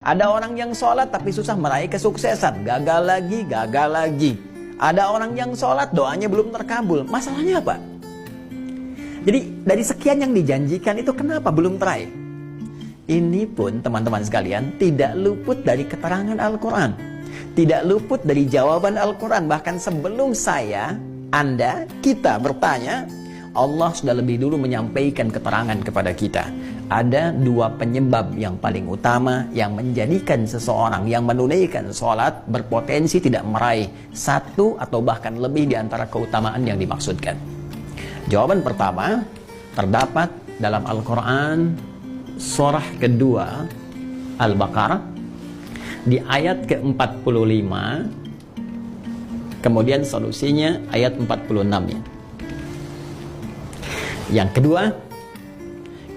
Ada orang yang sholat tapi susah meraih kesuksesan, gagal lagi, gagal lagi. Ada orang yang sholat doanya belum terkabul, masalahnya apa? Jadi dari sekian yang dijanjikan itu kenapa belum teraih? Ini pun teman-teman sekalian tidak luput dari keterangan Al-Quran, tidak luput dari jawaban Al-Quran. Bahkan sebelum saya, Anda, kita bertanya, Allah sudah lebih dulu menyampaikan keterangan kepada kita. Ada dua penyebab yang paling utama yang menjadikan seseorang yang menunaikan sholat berpotensi tidak meraih satu atau bahkan lebih di antara keutamaan yang dimaksudkan. Jawaban pertama terdapat dalam Al-Quran surah kedua Al-Baqarah di ayat ke-45, kemudian solusinya ayat 46-nya. Yang kedua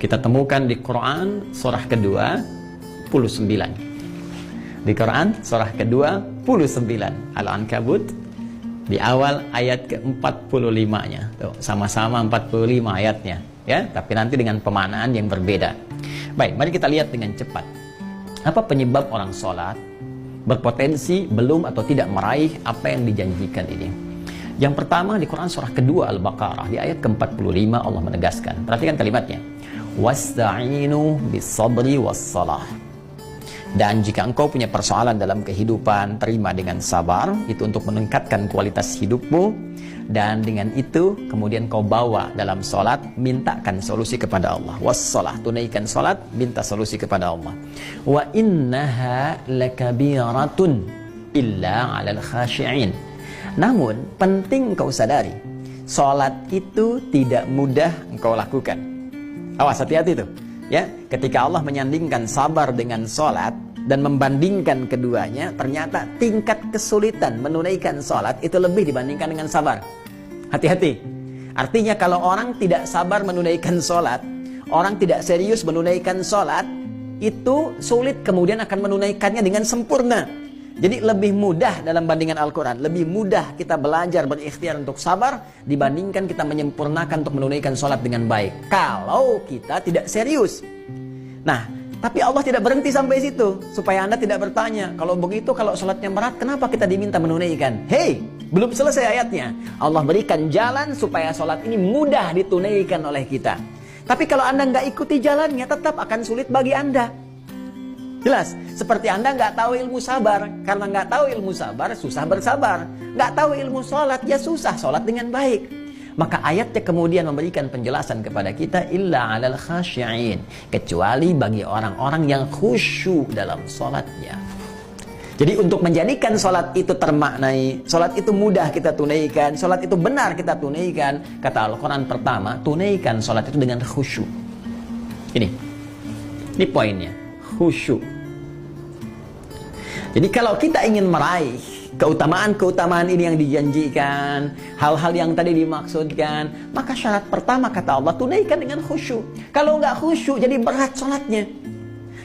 kita temukan di Quran surah ke-29. Di Quran surah ke-29 Al-Ankabut di awal ayat ke-45-nya. Tuh, sama-sama 45 ayatnya, ya, tapi nanti dengan pemaknaan yang berbeda. Baik, mari kita lihat dengan cepat. Apa penyebab orang sholat berpotensi belum atau tidak meraih apa yang dijanjikan ini? Yang pertama di Quran surah kedua Al-Baqarah di ayat ke-45 Allah menegaskan. Perhatikan kalimatnya. Wasta'inu bis-sabri was-salah. Dan jika engkau punya persoalan dalam kehidupan, terima dengan sabar, itu untuk meningkatkan kualitas hidupmu, dan dengan itu kemudian kau bawa dalam sholat, mintakan solusi kepada Allah. Was-salah, tunaikan sholat, minta solusi kepada Allah. Wa innaha lakabiratun illa 'alal khashi'in. Namun penting kau sadari, sholat itu tidak mudah engkau lakukan. Awas, hati-hati tuh, ya. Ketika Allah menyandingkan sabar dengan sholat dan membandingkan keduanya, ternyata tingkat kesulitan menunaikan sholat itu lebih dibandingkan dengan sabar. Hati-hati. Artinya kalau orang tidak sabar menunaikan sholat, orang tidak serius menunaikan sholat, itu sulit kemudian akan menunaikannya dengan sempurna. Jadi lebih mudah dalam bandingan Al-Quran, lebih mudah kita belajar berikhtiar untuk sabar dibandingkan kita menyempurnakan untuk menunaikan sholat dengan baik, kalau kita tidak serius. Nah, tapi Allah tidak berhenti sampai situ, supaya Anda tidak bertanya, kalau begitu, kalau sholatnya berat, kenapa kita diminta menunaikan? Hei, belum selesai ayatnya. Allah berikan jalan supaya sholat ini mudah ditunaikan oleh kita. Tapi kalau Anda nggak ikuti jalannya, tetap akan sulit bagi Anda. Jelas, seperti Anda nggak tahu ilmu sabar. Karena nggak tahu ilmu sabar, susah bersabar. Nggak tahu ilmu sholat, ya susah sholat dengan baik. Maka ayatnya kemudian memberikan penjelasan kepada kita, illa 'alal khashi'in, kecuali bagi orang-orang yang khusyuk dalam sholatnya. Jadi untuk menjadikan sholat itu termaknai, sholat itu mudah kita tunaikan, sholat itu benar kita tunaikan, kata Al-Quran pertama, tunaikan sholat itu dengan khusyuk. Ini poinnya, khusyuk. Jadi kalau kita ingin meraih keutamaan-keutamaan ini yang dijanjikan, hal-hal yang tadi dimaksudkan, maka syarat pertama kata Allah, tunaikan dengan khusyuk. Kalau nggak khusyuk jadi berat sholatnya.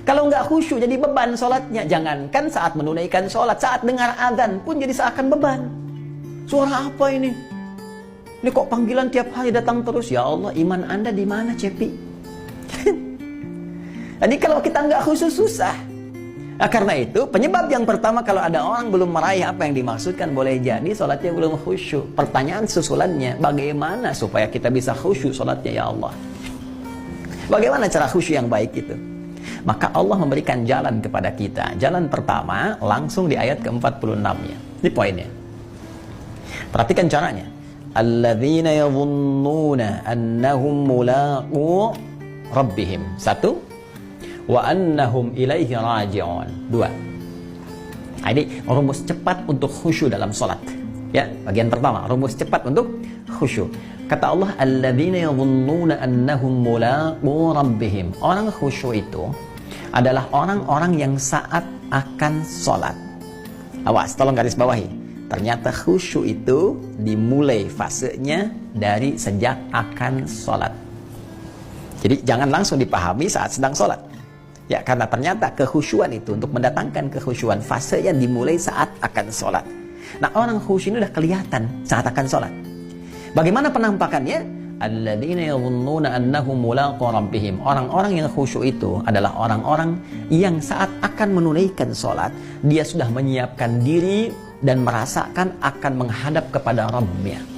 Kalau nggak khusyuk jadi beban sholatnya. Jangankan saat menunaikan sholat, saat dengar azan pun jadi seakan beban. Suara apa ini? Ini kok panggilan tiap hari datang terus? Ya Allah, iman Anda di mana, Cepi? Jadi kalau kita nggak khusyuk susah. Nah, karena itu penyebab yang pertama kalau ada orang belum meraih apa yang dimaksudkan, boleh jadi sholatnya belum khusyuk. Pertanyaan susulannya, bagaimana supaya kita bisa khusyuk sholatnya, ya Allah? Bagaimana cara khusyuk yang baik itu? Maka Allah memberikan jalan kepada kita. Jalan pertama langsung di ayat ke-46-nya. Ini poinnya. Perhatikan caranya. Alladzina yadhunnuna annahum mulaqu rabbihim. Satu, wa annahum ilaihi raji'un. Dua. Nah, ini rumus cepat untuk khusyuk dalam sholat. Ya, bagian pertama, rumus cepat untuk khusyuk. Kata Allah, alladzina yadhunnuna annahum mulaqu rabbihim. Orang khusyuk itu adalah orang-orang yang saat akan sholat. Awas, tolong garis bawahi. Ternyata khusyuk itu dimulai fasenya dari sejak akan sholat. Jadi jangan langsung dipahami saat sedang sholat. Ya, karena ternyata kekhusyuan itu, untuk mendatangkan kekhusyuan, fasenya dimulai saat akan sholat. Nah, orang khusyuk ini udah kelihatan saat akan sholat. Bagaimana penampakannya? alladzina yadhunnuna annahum mulaqu rabbihim. Orang-orang yang khusyuk itu adalah orang-orang yang saat akan menunaikan sholat, dia sudah menyiapkan diri dan merasakan akan menghadap kepada Rabbnya.